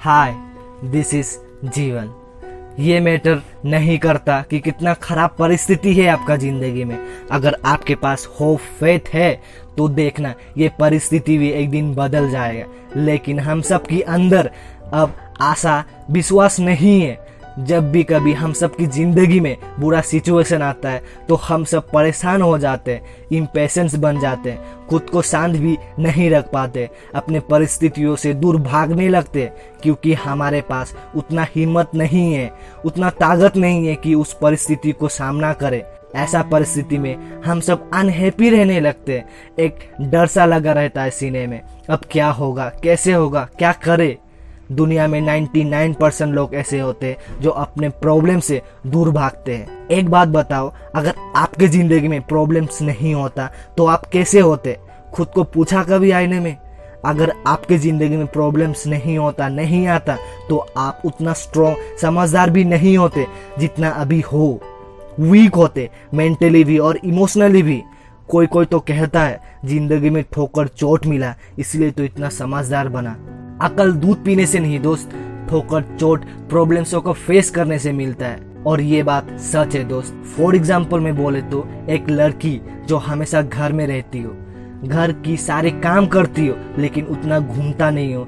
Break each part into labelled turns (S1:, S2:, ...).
S1: Hi, this is जीवन। ये matter नहीं करता कि कितना खराब परिस्थिति है आपका जिंदगी में। अगर आपके पास होप फेथ है तो देखना ये परिस्थिति भी एक दिन बदल जाएगा। लेकिन हम सब की अंदर अब आशा विश्वास नहीं है। जब भी कभी हम सब की जिंदगी में बुरा सिचुएशन आता है तो हम सब परेशान हो जाते हैं, इम्पेशेंस बन जाते हैं, खुद को शांत भी नहीं रख पाते, अपने परिस्थितियों से दूर भागने लगते, क्योंकि हमारे पास उतना हिम्मत नहीं है, उतना ताकत नहीं है कि उस परिस्थिति को सामना करें। ऐसा परिस्थिति में हम सब अनहैप्पी रहने लगते हैं, एक डर सा लगा रहता है सीने में, अब क्या होगा, कैसे होगा, क्या करे। दुनिया में 99% लोग ऐसे होते हैं जो अपने प्रॉब्लम से दूर भागते हैं। एक बात बताओ, अगर आपके जिंदगी में प्रॉब्लम्स नहीं होता तो आप कैसे होते? खुद को पूछा कभी आईने में? अगर आपके जिंदगी में प्रॉब्लम्स नहीं होता, नहीं आता, तो आप उतना स्ट्रॉन्ग समझदार भी नहीं होते जितना अभी हो। वीक होते मेंटली भी और इमोशनली भी। कोई कोई तो कहता है जिंदगी में ठोकर चोट मिला इसलिए तो इतना समझदार बना। अकल दूध पीने से नहीं दोस्त, ठोकर चोट प्रॉब्लम्सों को फेस करने से मिलता है। और ये बात सच है दोस्त। फॉर एग्जाम्पल में बोले तो एक लड़की जो हमेशा घर में रहती हो, घर की सारे काम करती हो, लेकिन उतना घूमता नहीं हो,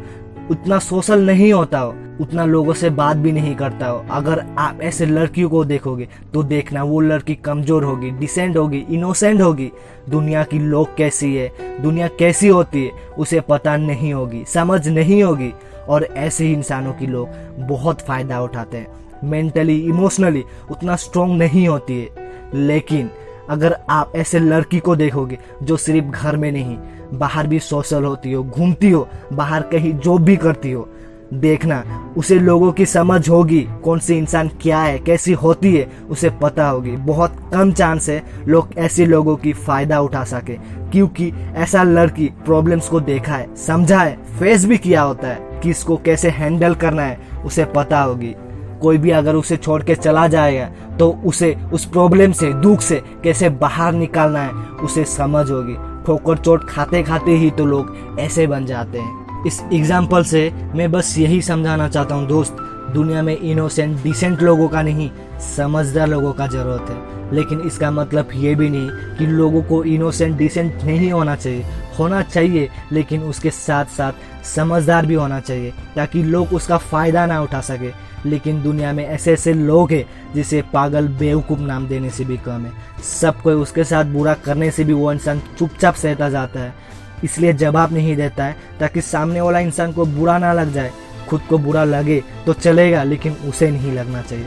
S1: उतना सोशल नहीं होता हो, उतना लोगों से बात भी नहीं करता हो। अगर आप ऐसे लड़कियों को देखोगे तो देखना वो लड़की कमजोर होगी, डिसेंट होगी, इनोसेंट होगी। दुनिया की लोग कैसी है, दुनिया कैसी होती है उसे पता नहीं होगी, समझ नहीं होगी। और ऐसे ही इंसानों की लोग बहुत फायदा उठाते हैं। मेंटली इमोशनली उतना स्ट्रॉन्ग नहीं होती है। लेकिन अगर आप ऐसे लड़की को देखोगे जो सिर्फ घर में नहीं, बाहर भी सोशल होती हो, घूमती हो, बाहर कहीं जॉब भी करती हो, देखना उसे लोगों की समझ होगी, कौन सी इंसान क्या है, कैसी होती है उसे पता होगी। बहुत कम चांस है लोग ऐसे लोगों की फायदा उठा सके, क्योंकि ऐसा लड़की प्रॉब्लम्स को देखा है, समझा है, फेस भी किया होता है, किसको कैसे हैंडल करना है उसे पता होगी। कोई भी अगर उसे छोड़ के चला जाएगा तो उसे उस प्रॉब्लम से, दुख से कैसे बाहर निकालना है उसे समझ होगी। ठोकर चोट खाते खाते ही तो लोग ऐसे बन जाते हैं। इस एग्जाम्पल से मैं बस यही समझाना चाहता हूँ दोस्त, दुनिया में इनोसेंट डिसेंट लोगों का नहीं, समझदार लोगों का जरूरत है। लेकिन इसका मतलब ये भी नहीं कि लोगों को इनोसेंट डिसेंट नहीं होना चाहिए, होना चाहिए, लेकिन उसके साथ साथ समझदार भी होना चाहिए ताकि लोग उसका फ़ायदा ना उठा सके। लेकिन दुनिया में ऐसे ऐसे लोग हैं जिसे पागल बेवकूफ़ नाम देने से भी कम है। सब कोई उसके साथ बुरा करने से भी वो इंसान चुपचाप सहता जाता है, इसलिए जवाब नहीं देता है ताकि सामने वाला इंसान को बुरा ना लग जाए। खुद को बुरा लगे तो चलेगा, लेकिन उसे नहीं लगना चाहिए।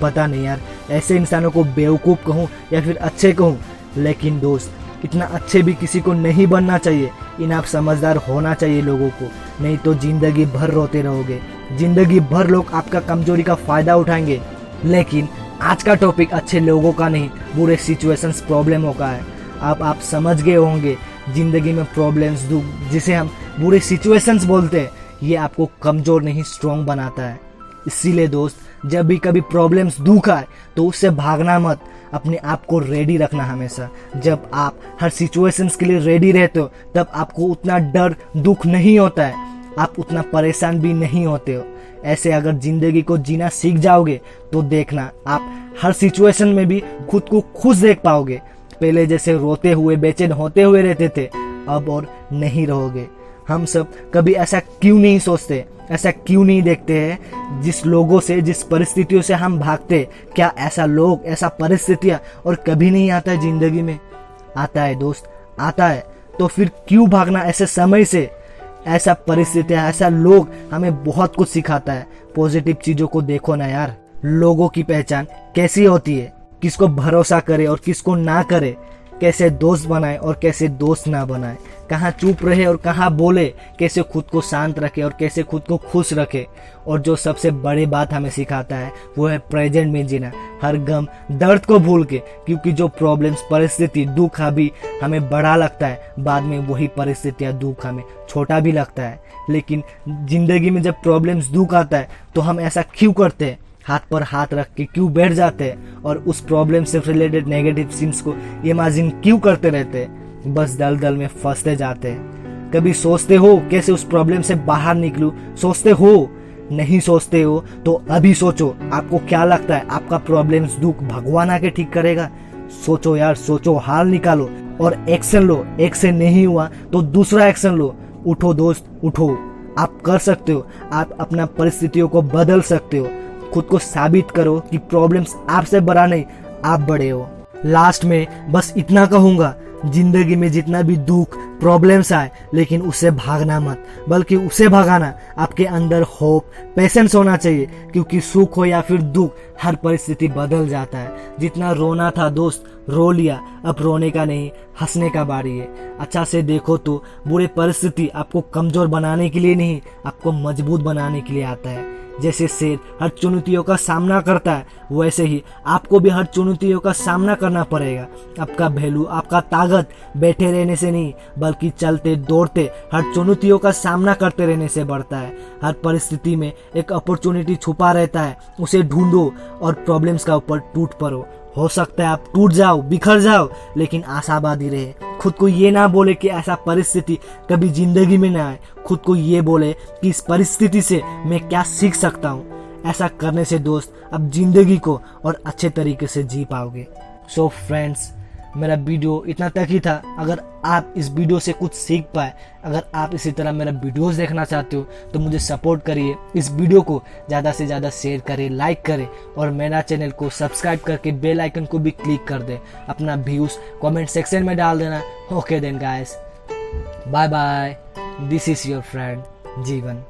S1: पता नहीं यार, ऐसे इंसानों को बेवकूफ़ कहूँ या फिर अच्छे कहूँ, लेकिन दोस्त इतना अच्छे भी किसी को नहीं बनना चाहिए। इनाफ समझदार होना चाहिए लोगों को, नहीं तो जिंदगी भर रोते रहोगे, जिंदगी भर लोग आपका कमजोरी का फ़ायदा उठाएंगे। लेकिन आज का टॉपिक अच्छे लोगों का नहीं, बुरे सिचुएशंस, प्रॉब्लमों का है। अब आप समझ गए होंगे जिंदगी में प्रॉब्लम्स, दुख, जिसे हम बुरे सिचुएशंस बोलते हैं, ये आपको कमज़ोर नहीं स्ट्रॉन्ग बनाता है। इसीलिए दोस्त, जब भी कभी प्रॉब्लम्स, दुख आए तो उससे भागना मत, अपने आप को रेडी रखना हमेशा। जब आप हर सिचुएशंस के लिए रेडी रहते हो तब आपको उतना डर, दुख नहीं होता है, आप उतना परेशान भी नहीं होते हो। ऐसे अगर ज़िंदगी को जीना सीख जाओगे तो देखना आप हर सिचुएशन में भी खुद को खुश देख पाओगे। पहले जैसे रोते हुए, बेचैन होते हुए रहते थे, अब और नहीं रहोगे। हम सब कभी ऐसा क्यों नहीं सोचते, ऐसा क्यों नहीं देखते हैं जिस लोगों से, जिस परिस्थितियों से हम भागते, क्या ऐसा लोग, ऐसा परिस्थितियाँ और कभी नहीं आता है ज़िंदगी में? आता है दोस्त, आता है। तो फिर क्यों भागना ऐसे समय से? ऐसा परिस्थितियाँ, ऐसा लोग हमें बहुत कुछ सिखाता है। पॉजिटिव चीज़ों को देखो ना यार। लोगों की पहचान कैसी होती है, किसको भरोसा करे और किसको ना करे, कैसे दोस्त बनाए और कैसे दोस्त ना बनाए, कहाँ चुप रहे और कहाँ बोले, कैसे खुद को शांत रखे और कैसे खुद को खुश रखे। और जो सबसे बड़ी बात हमें सिखाता है वो है प्रेजेंट में जीना, हर गम, दर्द को भूल के। क्योंकि जो प्रॉब्लम्स, परिस्थिति, दुख अभी हमें बड़ा लगता है, बाद में वही परिस्थितियाँ, दुख हमें छोटा भी लगता है। लेकिन जिंदगी में जब प्रॉब्लम्स, दुख आता है तो हम ऐसा क्यों करते हैं? हाथ पर हाथ रख के क्यों बैठ जाते हैं और उस प्रॉब्लम से रिलेटेड नेगेटिव सीन्स को इमेजिन क्यों करते रहते हैं? बस दलदल में फंसते जाते हैं। कभी सोचते हो कैसे उस प्रॉब्लम से बाहर निकलूं? सोचते हो नहीं सोचते हो तो अभी सोचो। आपको क्या लगता है आपका प्रॉब्लम्स दुख भगवान आके ठीक करेगा? सोचो यार, सोचो, हाल निकालो और एक्शन लो। एक्शन नहीं हुआ तो दूसरा एक्शन लो। उठो दोस्त, उठो। आप कर सकते हो। आप अपना परिस्थितियों को बदल सकते हो। खुद को साबित करो कि प्रॉब्लम्स आपसे बड़ा नहीं, आप बड़े हो। लास्ट में बस इतना कहूंगा, जिंदगी में जितना भी दुख प्रॉब्लम्स आए, लेकिन उससे भागना मत, बल्कि उसे भगाना। आपके अंदर होप, पेशेंस होना चाहिए, क्योंकि सुख हो या फिर दुख, हर परिस्थिति बदल जाता है। जितना रोना था दोस्त, रो लिया। अब रोने का नहीं, हंसने का बारी है। अच्छा से देखो तो बुरी परिस्थिति आपको कमजोर बनाने के लिए नहीं, आपको मजबूत बनाने के लिए आता है। जैसे शेर हर चुनौतियों का सामना करता है, वैसे ही आपको भी हर चुनौतियों का सामना करना पड़ेगा। आपका वैल्यू, आपका ताकत बैठे रहने से नहीं, बल्कि चलते दौड़ते हर चुनौतियों का सामना करते रहने से बढ़ता है। हर परिस्थिति में एक अपॉर्चुनिटी छुपा रहता है, उसे ढूंढो और प्रॉब्लम्स का ऊपर टूट पड़ो। हो सकता है आप टूट जाओ, बिखर जाओ, लेकिन आशावादी रहे। खुद को ये ना बोले कि ऐसा परिस्थिति कभी जिंदगी में ना आए। खुद को ये बोले कि इस परिस्थिति से मैं क्या सीख सकता हूँ। ऐसा करने से दोस्त आप जिंदगी को और अच्छे तरीके से जी पाओगे। सो फ्रेंड्स, मेरा वीडियो इतना तक ही था। अगर आप इस वीडियो से कुछ सीख पाए, अगर आप इसी तरह मेरा वीडियोस देखना चाहते हो तो मुझे सपोर्ट करिए। इस वीडियो को ज़्यादा से ज़्यादा शेयर करें, लाइक करें और मेरा चैनल को सब्सक्राइब करके बेल आइकन को भी क्लिक कर दें। अपना व्यूज़ कमेंट सेक्शन में डाल देना। Okay then guys, bye bye. This is your friend जीवन।